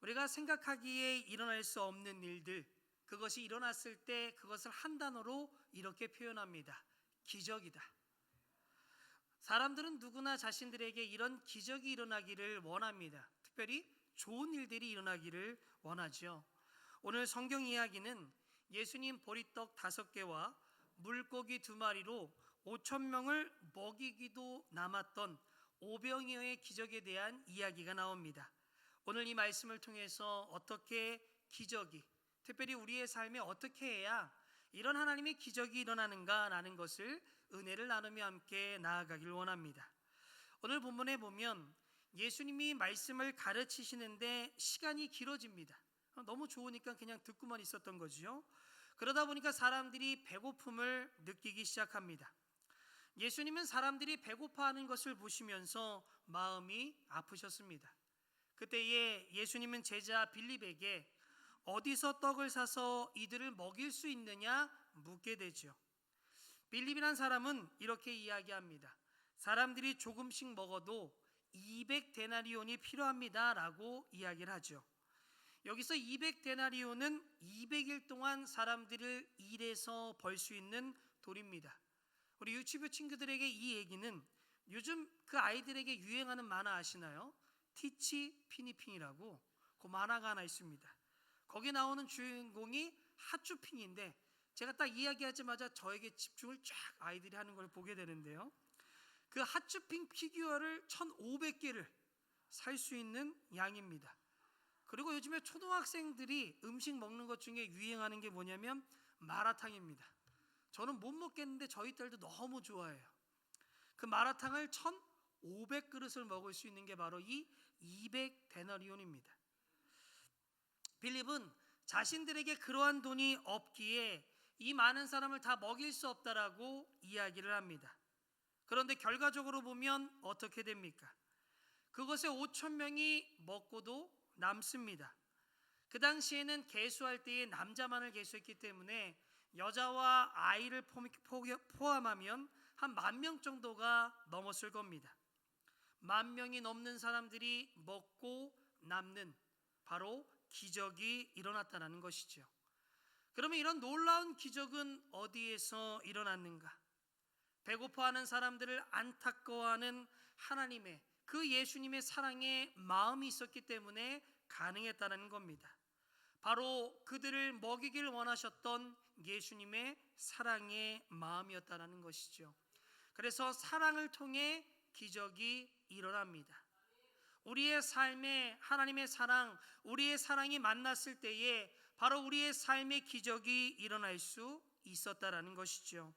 우리가 생각하기에 일어날 수 없는 일들, 그것이 일어났을 때 그것을 한 단어로 이렇게 표현합니다. 기적이다. 사람들은 누구나 자신들에게 이런 기적이 일어나기를 원합니다. 특별히 좋은 일들이 일어나기를 원하죠. 오늘 성경 이야기는 예수님 보리떡 5개와 물고기 2마리로 5,000명을 먹이기도 남았던 오병이어의 기적에 대한 이야기가 나옵니다. 오늘 이 말씀을 통해서 어떻게 기적이, 특별히 우리의 삶에 어떻게 해야 이런 하나님의 기적이 일어나는가라는 것을 은혜를 나누며 함께 나아가길 원합니다. 오늘 본문에 보면 예수님이 말씀을 가르치시는데 시간이 길어집니다. 너무 좋으니까 그냥 듣고만 있었던 거죠. 그러다 보니까 사람들이 배고픔을 느끼기 시작합니다. 예수님은 사람들이 배고파하는 것을 보시면서 마음이 아프셨습니다. 그때에 예수님은 제자 빌립에게 어디서 떡을 사서 이들을 먹일 수 있느냐 묻게 되죠. 빌립이란 사람은 이렇게 이야기합니다. 사람들이 조금씩 먹어도 200데나리온이 필요합니다 라고 이야기를 하죠. 여기서 200데나리온은 200일 동안 사람들을 일해서 벌 수 있는 돈입니다. 우리 유치부 친구들에게 이 얘기는 요즘 그 아이들에게 유행하는 만화 아시나요? 티치 피니핑이라고 그 만화가 하나 있습니다. 거기 나오는 주인공이 핫쭈핑인데 제가 딱 이야기하자마자 저에게 집중을 쫙 아이들이 하는 걸 보게 되는데요. 그 핫쭈핑 피규어를 1,500개를 살 수 있는 양입니다. 그리고 요즘에 초등학생들이 음식 먹는 것 중에 유행하는 게 뭐냐면 마라탕입니다. 저는 못 먹겠는데 저희 딸도 너무 좋아해요. 그 마라탕을 1,500그릇을 먹을 수 있는 게 바로 이 200데나리온입니다. 빌립은 자신들에게 그러한 돈이 없기에 이 많은 사람을 다 먹일 수 없다라고 이야기를 합니다. 그런데 결과적으로 보면 어떻게 됩니까? 그것에 5,000명이 먹고도 남습니다. 그 당시에는 계수할 때에 남자만을 계수했기 때문에 여자와 아이를 포함하면 한 10,000명 정도가 넘었을 겁니다. 10,000명이 넘는 사람들이 먹고 남는 바로 기적이 일어났다는 것이죠. 그러면 이런 놀라운 기적은 어디에서 일어났는가? 배고파하는 사람들을 안타까워하는 하나님의 그 예수님의 사랑의 마음이 있었기 때문에 가능했다는 겁니다. 바로 그들을 먹이길 원하셨던 예수님의 사랑의 마음이었다는 것이죠. 그래서 사랑을 통해 기적이 일어납니다. 우리의 삶에 하나님의 사랑, 우리의 사랑이 만났을 때에 바로 우리의 삶의 기적이 일어날 수 있었다는 것이죠.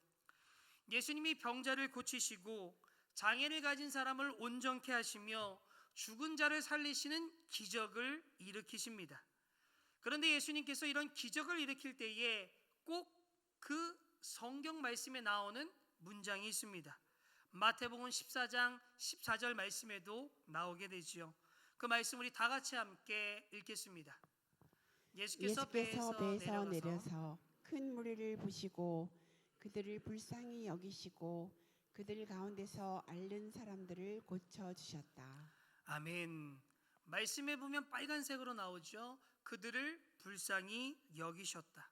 예수님이 병자를 고치시고 장애를 가진 사람을 온전케 하시며 죽은 자를 살리시는 기적을 일으키십니다. 그런데 예수님께서 이런 기적을 일으킬 때에 꼭 그 성경 말씀에 나오는 문장이 있습니다. 마태복음 14장 14절 말씀에도 나오게 되지요. 그 말씀 우리 다 같이 함께 읽겠습니다. 예수께서 배에서 내려서 큰 무리를 보시고 그들을 불쌍히 여기시고 그들 가운데서 앓는 사람들을 고쳐주셨다. 아멘. 말씀에 보면 빨간색으로 나오죠. 그들을 불쌍히 여기셨다.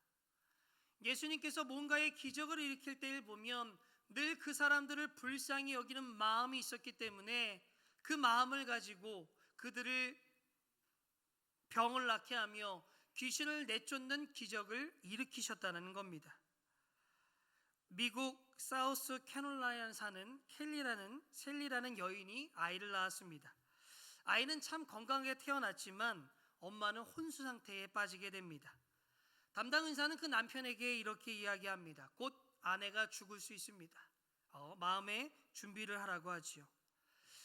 예수님께서 뭔가의 기적을 일으킬 때를 보면 늘 그 사람들을 불쌍히 여기는 마음이 있었기 때문에 그 마음을 가지고 그들을 병을 낫게 하며 귀신을 내쫓는 기적을 일으키셨다는 겁니다. 미국 사우스 캐롤라이나 사는 셀리라는 여인이 아이를 낳았습니다. 아이는 참 건강하게 태어났지만 엄마는 혼수 상태에 빠지게 됩니다. 담당 의사는 그 남편에게 이렇게 이야기합니다. 곧 아내가 죽을 수 있습니다. 마음의 준비를 하라고 하지요.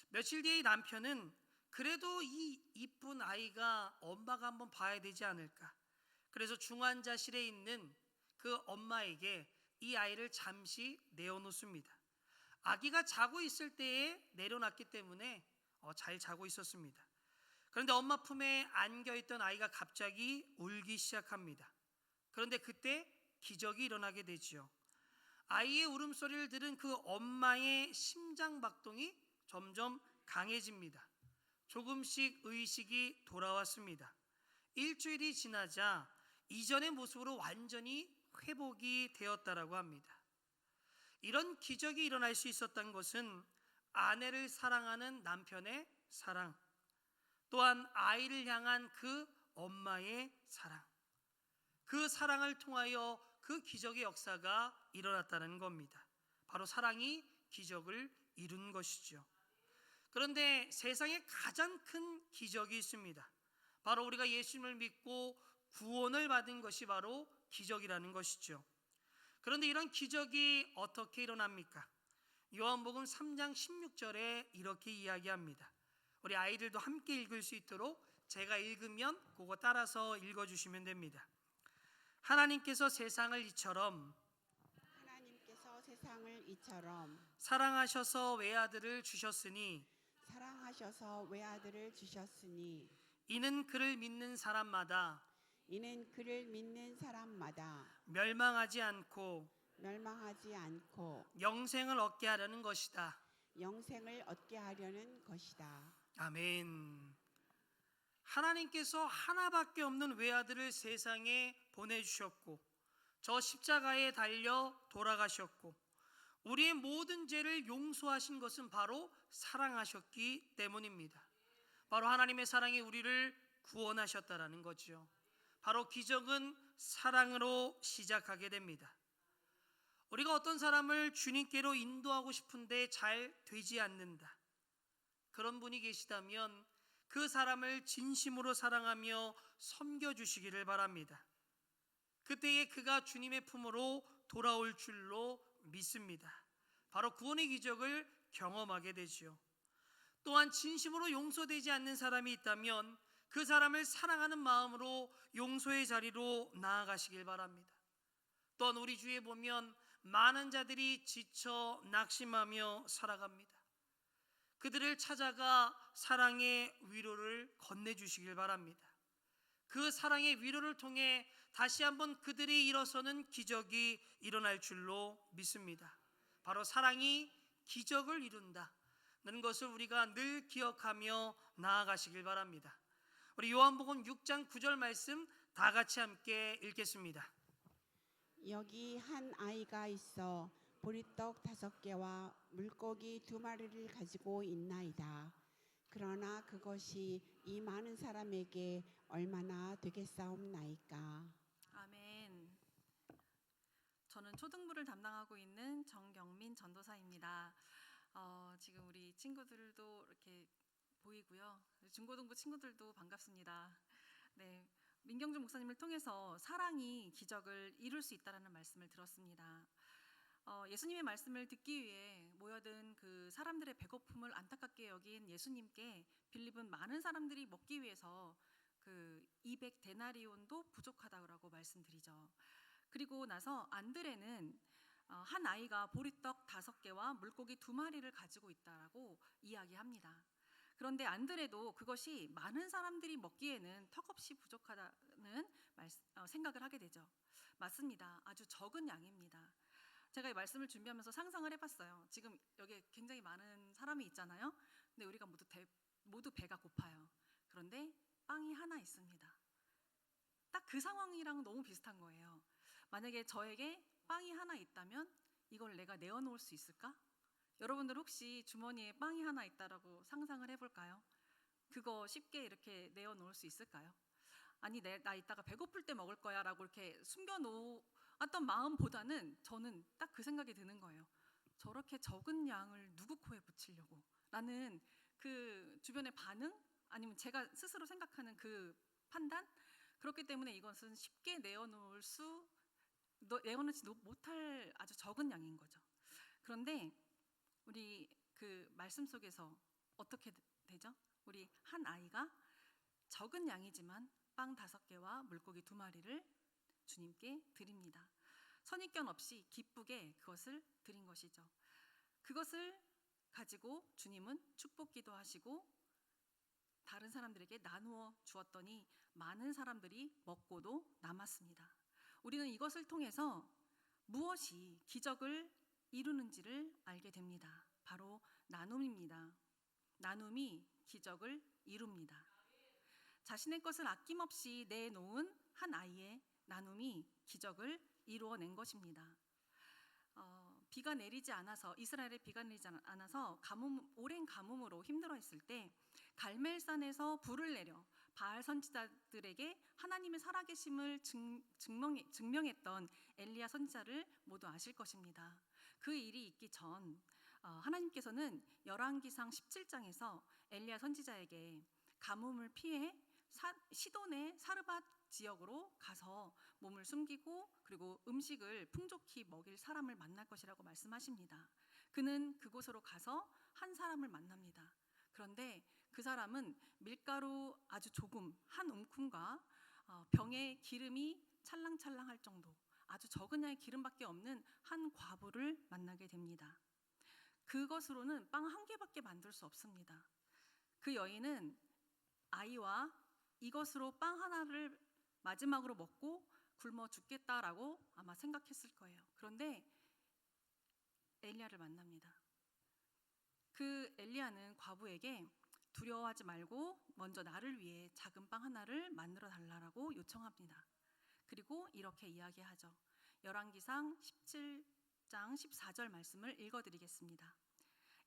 며칠 뒤에 이 남편은 그래도 이 이쁜 아이가 엄마가 한번 봐야 되지 않을까. 그래서 중환자실에 있는 그 엄마에게 이 아이를 잠시 내어놓습니다. 아기가 자고 있을 때에 내려놨기 때문에 잘 자고 있었습니다. 그런데 엄마 품에 안겨있던 아이가 갑자기 울기 시작합니다. 그런데 그때 기적이 일어나게 되지요. 아이의 울음소리를 들은 그 엄마의 심장박동이 점점 강해집니다. 조금씩 의식이 돌아왔습니다. 일주일이 지나자 이전의 모습으로 완전히 회복이 되었다라고 합니다. 이런 기적이 일어날 수 있었던 것은 아내를 사랑하는 남편의 사랑, 또한 아이를 향한 그 엄마의 사랑, 그 사랑을 통하여 그 기적의 역사가 일어났다는 겁니다. 바로 사랑이 기적을 이룬 것이죠. 그런데 세상에 가장 큰 기적이 있습니다. 바로 우리가 예수님을 믿고 구원을 받은 것이 바로 기적이라는 것이죠. 그런데 이런 기적이 어떻게 일어납니까? 요한복음 3장 16절에 이렇게 이야기합니다. 우리 아이들도 함께 읽을 수 있도록 제가 읽으면 그거 따라서 읽어주시면 됩니다. 하나님께서 세상을 이처럼 사랑하셔서 외아들을 주셨으니 이는 그를 믿는 사람마다 멸망하지 않고 영생을 얻게 하려는 것이다. 아멘. 하나님께서 하나밖에 없는 외아들을 세상에 보내주셨고 저 십자가에 달려 돌아가셨고 우리의 모든 죄를 용서하신 것은 바로 사랑하셨기 때문입니다. 바로 하나님의 사랑이 우리를 구원하셨다라는 거죠. 바로 기적은 사랑으로 시작하게 됩니다. 우리가 어떤 사람을 주님께로 인도하고 싶은데 잘 되지 않는다, 그런 분이 계시다면 그 사람을 진심으로 사랑하며 섬겨주시기를 바랍니다. 그때에 그가 주님의 품으로 돌아올 줄로 믿습니다. 바로 구원의 기적을 경험하게 되지요. 또한 진심으로 용서되지 않는 사람이 있다면 그 사람을 사랑하는 마음으로 용서의 자리로 나아가시길 바랍니다. 또한 우리 주위에 보면 많은 자들이 지쳐 낙심하며 살아갑니다. 그들을 찾아가 사랑의 위로를 건네주시길 바랍니다. 그 사랑의 위로를 통해 다시 한번 그들이 일어서는 기적이 일어날 줄로 믿습니다. 바로 사랑이 기적을 이룬다는 것을 우리가 늘 기억하며 나아가시길 바랍니다. 우리 요한복음 6장 9절 말씀 다 같이 함께 읽겠습니다. 여기 한 아이가 있어 보리떡 5개와 물고기 2마리를 가지고 있나이다. 그러나 그것이 이 많은 사람에게 얼마나 되겠사옵나이까. 아멘. 저는 초등부를 담당하고 있는 정경민 전도사입니다. 지금 우리 친구들도 이렇게 보이고요. 중고등부 친구들도 반갑습니다. 네, 민경주 목사님을 통해서 사랑이 기적을 이룰 수 있다라는 말씀을 들었습니다. 예수님의 말씀을 듣기 위해 모여든 그 사람들의 배고픔을 안타깝게 여긴 예수님께 빌립은 많은 사람들이 먹기 위해서 그 200데나리온도 부족하다고 말씀드리죠. 그리고 나서 안드레는 한 아이가 보리떡 5개와 물고기 2마리를 가지고 있다라고 이야기합니다. 그런데 안드레도 그것이 많은 사람들이 먹기에는 턱없이 부족하다는 생각을 하게 되죠. 맞습니다. 아주 적은 양입니다. 제가 이 말씀을 준비하면서 상상을 해봤어요. 지금 여기 굉장히 많은 사람이 있잖아요. 근데 우리가 모두 배가 고파요. 그런데 빵이 하나 있습니다. 딱 그 상황이랑 너무 비슷한 거예요. 만약에 저에게 빵이 하나 있다면 이걸 내가 내어놓을 수 있을까? 여러분들 혹시 주머니에 빵이 하나 있다라고 상상을 해볼까요? 그거 쉽게 이렇게 내어놓을 수 있을까요? 아니 나 이따가 배고플 때 먹을 거야 라고 이렇게 숨겨놓았던 마음보다는 저는 딱 그 생각이 드는 거예요. 저렇게 적은 양을 누구 코에 붙이려고 라는 그 주변의 반응, 아니면 제가 스스로 생각하는 그 판단, 그렇기 때문에 이것은 쉽게 내어놓지 못할 아주 적은 양인 거죠. 그런데 우리 그 말씀 속에서 어떻게 되죠? 우리 한 아이가 적은 양이지만 빵 5개와 물고기 2마리를 주님께 드립니다. 선입견 없이 기쁘게 그것을 드린 것이죠. 그것을 가지고 주님은 축복기도 하시고 다른 사람들에게 나누어 주었더니 많은 사람들이 먹고도 남았습니다. 우리는 이것을 통해서 무엇이 기적을 이루는지를 알게 됩니다. 바로 나눔입니다. 나눔이 기적을 이룹니다. 자신의 것을 아낌없이 내놓은 한 아이의 나눔이 기적을 이루어낸 것입니다. 비가 내리지 않아서 이스라엘에 비가 내리지 않아서 오랜 가뭄으로 힘들어했을 때 갈멜산에서 불을 내려 바알 선지자들에게 하나님의 살아계심을 증명했던 엘리야 선지자를 모두 아실 것입니다. 그 일이 있기 전 하나님께서는 열왕기상 17장에서 엘리야 선지자에게 가뭄을 피해 시돈의 사르밧 지역으로 가서 몸을 숨기고 그리고 음식을 풍족히 먹일 사람을 만날 것이라고 말씀하십니다. 그는 그곳으로 가서 한 사람을 만납니다. 그런데 그 사람은 밀가루 아주 조금 한 움큼과 병에 기름이 찰랑찰랑할 정도 아주 적은 양의 기름밖에 없는 한 과부를 만나게 됩니다. 그것으로는 빵 한 개밖에 만들 수 없습니다. 그 여인은 아이와 이것으로 빵 하나를 마지막으로 먹고 굶어 죽겠다라고 아마 생각했을 거예요. 그런데 엘리야를 만납니다. 그 엘리야는 과부에게 두려워하지 말고 먼저 나를 위해 작은 빵 하나를 만들어 달라고 요청합니다. 그리고 이렇게 이야기하죠. 열왕기상 17장 14절 말씀을 읽어드리겠습니다.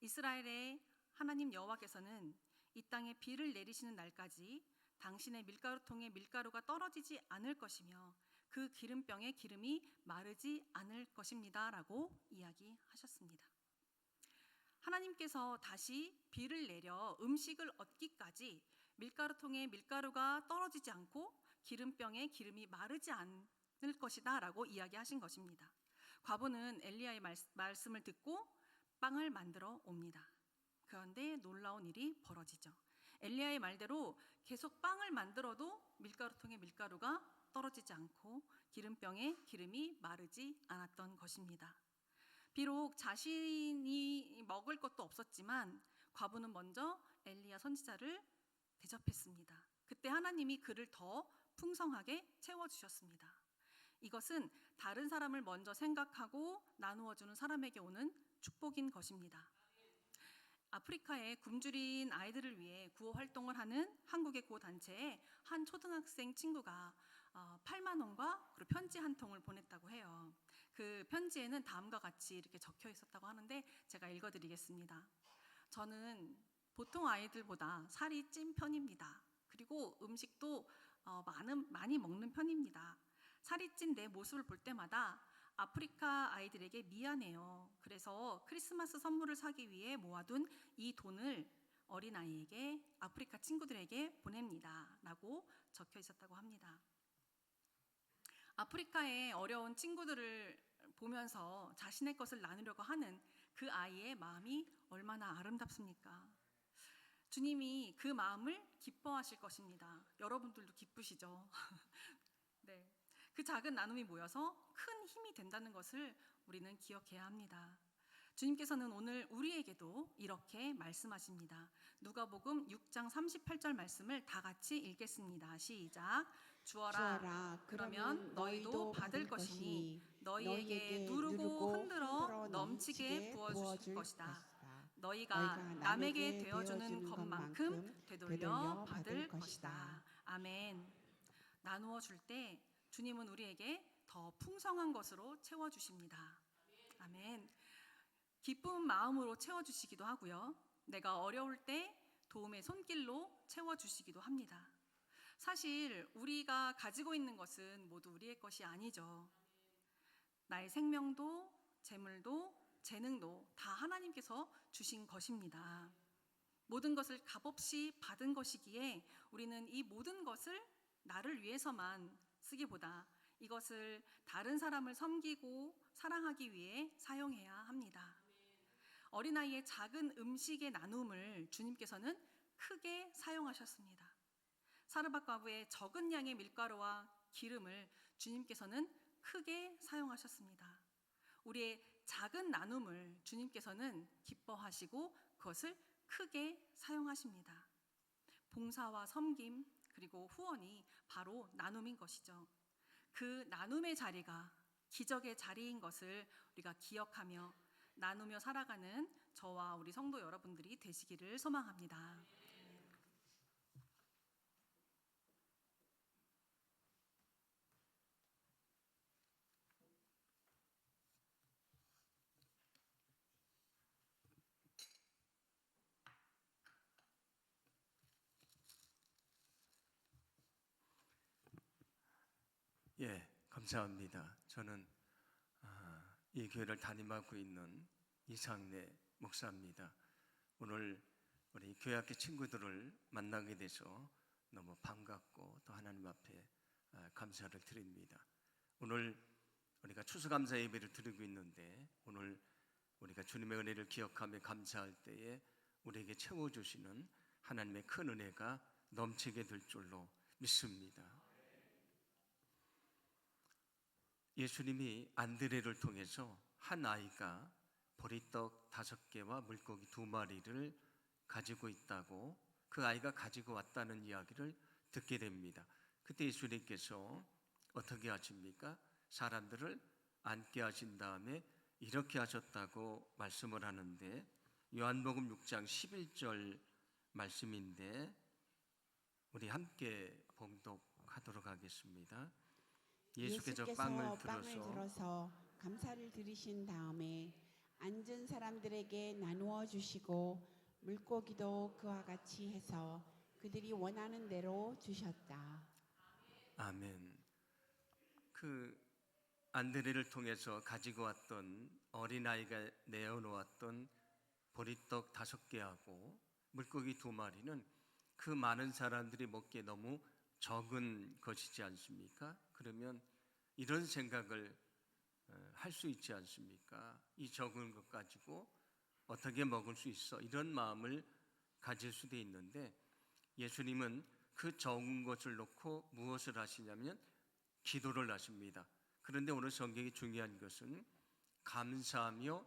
이스라엘의 하나님 여호와께서는 이 땅에 비를 내리시는 날까지 당신의 밀가루통에 밀가루가 떨어지지 않을 것이며 그 기름병에 기름이 마르지 않을 것입니다 라고 이야기하셨습니다. 하나님께서 다시 비를 내려 음식을 얻기까지 밀가루통에 밀가루가 떨어지지 않고 기름병에 기름이 마르지 않을 것이다 라고 이야기하신 것입니다. 과부는 엘리야의 말씀을 듣고 빵을 만들어 옵니다. 그런데 놀라운 일이 벌어지죠. 엘리야의 말대로 계속 빵을 만들어도 밀가루통에 밀가루가 떨어지지 않고 기름병에 기름이 마르지 않았던 것입니다. 비록 자신이 먹을 것도 없었지만 과부는 먼저 엘리야 선지자를 대접했습니다. 그때 하나님이 그를 더 풍성하게 채워주셨습니다. 이것은 다른 사람을 먼저 생각하고 나누어주는 사람에게 오는 축복인 것입니다. 아프리카에 굶주린 아이들을 위해 구호 활동을 하는 한국의 구호 단체에 한 초등학생 친구가 8만 원과 그리고 편지 한 통을 보냈다고 해요. 그 편지에는 다음과 같이 이렇게 적혀 있었다고 하는데 제가 읽어드리겠습니다. 저는 보통 아이들보다 살이 찐 편입니다. 그리고 음식도 많이 먹는 편입니다. 살이 찐 내 모습을 볼 때마다 아프리카 아이들에게 미안해요. 그래서 크리스마스 선물을 사기 위해 모아둔 이 돈을 어린아이에게 아프리카 친구들에게 보냅니다 라고 적혀 있었다고 합니다. 아프리카의 어려운 친구들을 보면서 자신의 것을 나누려고 하는 그 아이의 마음이 얼마나 아름답습니까? 주님이 그 마음을 기뻐하실 것입니다. 여러분들도 기쁘시죠? 네. 그 작은 나눔이 모여서 큰 힘이 된다는 것을 우리는 기억해야 합니다. 주님께서는 오늘 우리에게도 이렇게 말씀하십니다. 누가복음 6장 38절 말씀을 다 같이 읽겠습니다. 시작. 주어라 그러면 너희도 받을 것이니 너희에게 누르고 흔들어 넘치게 부어주실 것이다. 너희가 남에게 되어주는 것만큼 되돌려 받을 것이다. 아멘. 나누어 줄 때 주님은 우리에게 더 풍성한 것으로 채워주십니다. 아멘. 기쁜 마음으로 채워주시기도 하고요. 내가 어려울 때 도움의 손길로 채워주시기도 합니다. 사실 우리가 가지고 있는 것은 모두 우리의 것이 아니죠. 나의 생명도 재물도 재능도 다 하나님께서 주신 것입니다. 모든 것을 값없이 받은 것이기에 우리는 이 모든 것을 나를 위해서만 쓰기보다 이것을 다른 사람을 섬기고 사랑하기 위해 사용해야 합니다. 어린아이의 작은 음식의 나눔을 주님께서는 크게 사용하셨습니다. 사르밧 과부의 적은 양의 밀가루와 기름을 주님께서는 크게 사용하셨습니다. 우리의 작은 나눔을 주님께서는 기뻐하시고 그것을 크게 사용하십니다. 봉사와 섬김 그리고 후원이 바로 나눔인 것이죠. 그 나눔의 자리가 기적의 자리인 것을 우리가 기억하며 나누며 살아가는 저와 우리 성도 여러분들이 되시기를 소망합니다. 예, 감사합니다. 저는 이 교회를 담임하고 있는 이상래 목사입니다. 오늘 우리 교회학교 친구들을 만나게 돼서 너무 반갑고 또 하나님 앞에 감사를 드립니다. 오늘 우리가 추수감사 예배를 드리고 있는데 오늘 우리가 주님의 은혜를 기억하며 감사할 때에 우리에게 채워주시는 하나님의 큰 은혜가 넘치게 될 줄로 믿습니다. 예수님이 안드레를 통해서 한 아이가 보리떡 5개와 물고기 2마리를 가지고 있다고, 그 아이가 가지고 왔다는 이야기를 듣게 됩니다. 그때 예수님께서 어떻게 하십니까? 사람들을 앉게 하신 다음에 이렇게 하셨다고 말씀을 하는데, 요한복음 6장 11절 말씀인데 우리 함께 봉독하도록 하겠습니다. 예수께서 빵을 들어서 감사를 드리신 다음에 앉은 사람들에게 나누어 주시고 물고기도 그와 같이 해서 그들이 원하는 대로 주셨다. 아멘. 그 안드레를 통해서 가지고 왔던, 어린아이가 내어놓았던 보리떡 5개하고 물고기 2마리는 그 많은 사람들이 먹기에 너무 적은 것이지 않습니까? 그러면 이런 생각을 할 수 있지 않습니까? 이 적은 것 가지고 어떻게 먹을 수 있어? 이런 마음을 가질 수도 있는데, 예수님은 그 적은 것을 놓고 무엇을 하시냐면 기도를 하십니다. 그런데 오늘 성경이 중요한 것은 감사하며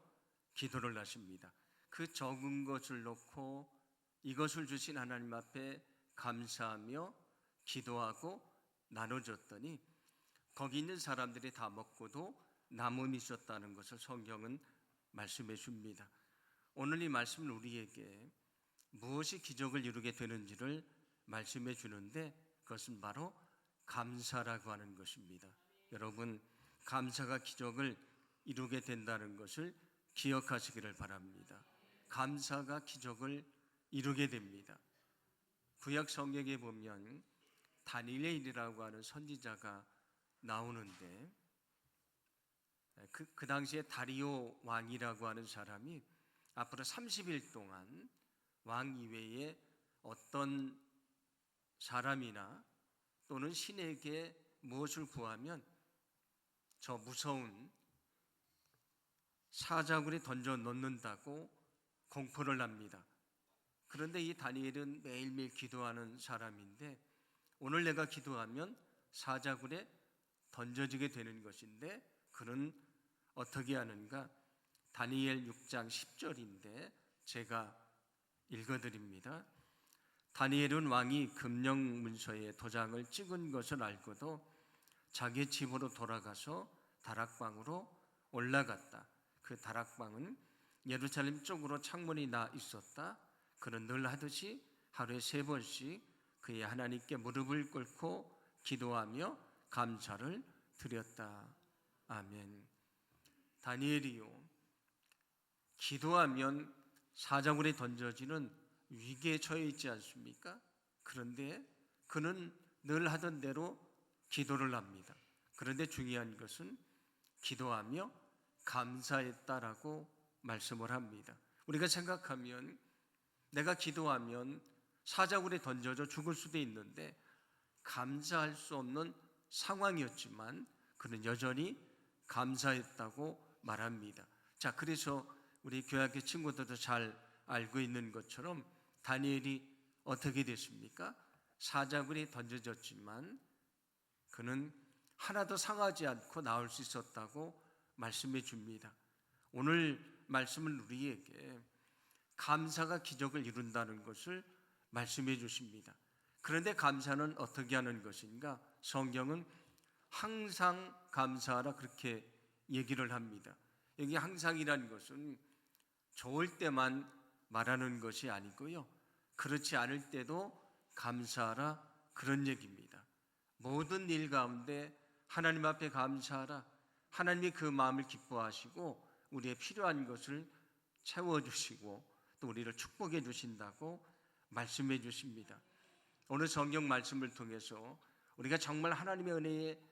기도를 하십니다. 그 적은 것을 놓고 이것을 주신 하나님 앞에 감사하며 기도하고 나눠줬더니 거기 있는 사람들이 다 먹고도 남음이 있었다는 것을 성경은 말씀해 줍니다. 오늘 이 말씀은 우리에게 무엇이 기적을 이루게 되는지를 말씀해 주는데, 그것은 바로 감사라고 하는 것입니다. 여러분, 감사가 기적을 이루게 된다는 것을 기억하시기를 바랍니다. 감사가 기적을 이루게 됩니다. 구약 성경에 보면 다니엘이라고 하는 선지자가 나오는데, 그 당시에 다리오 왕이라고 하는 사람이 앞으로 30일 동안 왕 이외에 어떤 사람이나 또는 신에게 무엇을 구하면 저 무서운 사자굴에 던져 넣는다고 공포를 합니다. 그런데 이 다니엘은 매일매일 기도하는 사람인데, 오늘 내가 기도하면 사자굴에 던져지게 되는 것인데 그는 어떻게 하는가? 다니엘 6장 10절인데 제가 읽어드립니다. 다니엘은 왕이 금령 문서에 도장을 찍은 것을 알고도 자기 집으로 돌아가서 다락방으로 올라갔다. 그 다락방은 예루살렘 쪽으로 창문이 나 있었다. 그는 늘 하듯이 하루에 3번씩 그의 하나님께 무릎을 꿇고 기도하며 감사를 드렸다. 아멘. 다니엘이요, 기도하면 사자굴에 던져지는 위기에 처해 있지 않습니까? 그런데 그는 늘 하던 대로 기도를 합니다. 그런데 중요한 것은 기도하며 감사했다라고 말씀을 합니다. 우리가 생각하면 내가 기도하면 사자굴에 던져져 죽을 수도 있는데 감사할 수 없는 상황이었지만 그는 여전히 감사했다고 말합니다. 자, 그래서 우리 교회학교 친구들도 잘 알고 있는 것처럼 다니엘이 어떻게 됐습니까? 사자굴에 던져졌지만 그는 하나도 상하지 않고 나올 수 있었다고 말씀해 줍니다. 오늘 말씀은 우리에게 감사가 기적을 이룬다는 것을 말씀해 주십니다. 그런데 감사는 어떻게 하는 것인가? 성경은 항상 감사하라 그렇게 얘기를 합니다. 여기 항상이라는 것은 좋을 때만 말하는 것이 아니고요, 그렇지 않을 때도 감사하라 그런 얘기입니다. 모든 일 가운데 하나님 앞에 감사하라. 하나님이 그 마음을 기뻐하시고 우리의 필요한 것을 채워주시고 또 우리를 축복해 주신다고 말씀해 주십니다. 오늘 성경 말씀을 통해서 우리가 정말 하나님의 은혜에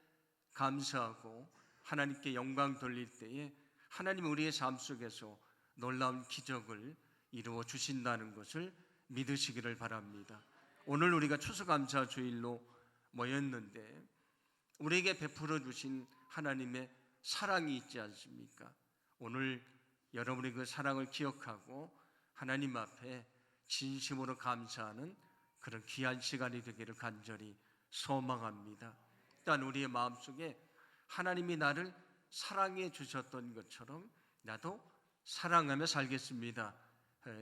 감사하고 하나님께 영광 돌릴 때에 하나님 우리의 삶 속에서 놀라운 기적을 이루어 주신다는 것을 믿으시기를 바랍니다. 오늘 우리가 추수감사 주일로 모였는데 우리에게 베풀어 주신 하나님의 사랑이 있지 않습니까? 오늘 여러분이 그 사랑을 기억하고 하나님 앞에 진심으로 감사하는 그런 귀한 시간이 되기를 간절히 소망합니다. 일단 우리의 마음속에 하나님이 나를 사랑해 주셨던 것처럼 나도 사랑하며 살겠습니다.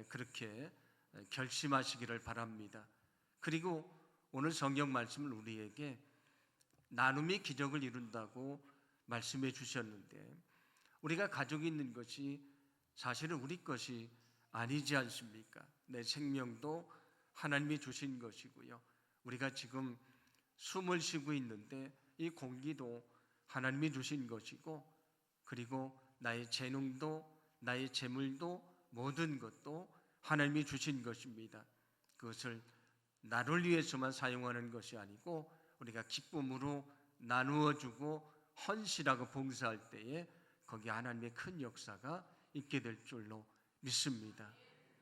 그렇게 결심하시기를 바랍니다. 그리고 오늘 성경 말씀을 우리에게 나눔이 기적을 이룬다고 말씀해 주셨는데 우리가 가지고 있는 것이 사실은 우리 것이 아니지 않습니까? 내 생명도 하나님이 주신 것이고요. 우리가 지금 숨을 쉬고 있는데 이 공기도 하나님이 주신 것이고, 그리고 나의 재능도 나의 재물도 모든 것도 하나님이 주신 것입니다. 그것을 나를 위해서만 사용하는 것이 아니고 우리가 기쁨으로 나누어 주고 헌신하고 봉사할 때에 거기 하나님의 큰 역사가 있게 될 줄로 믿습니다.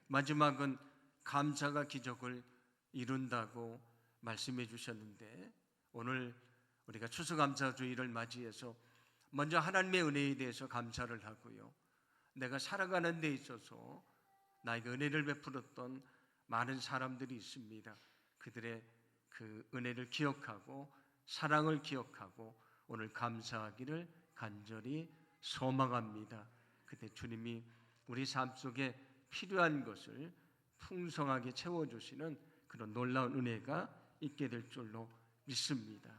마지막은 감사가 기적을 이룬다고 말씀해 주셨는데 오늘 우리가 추수감사주일을 맞이해서 먼저 하나님의 은혜에 대해서 감사를 하고요. 내가 살아가는 데 있어서 나에게 은혜를 베풀었던 많은 사람들이 있습니다. 그들의 그 은혜를 기억하고 사랑을 기억하고 오늘 감사하기를 간절히 소망합니다. 그때 주님이 우리 삶 속에 필요한 것을 풍성하게 채워주시는 그런 놀라운 은혜가 있게 될 줄로 믿습니다.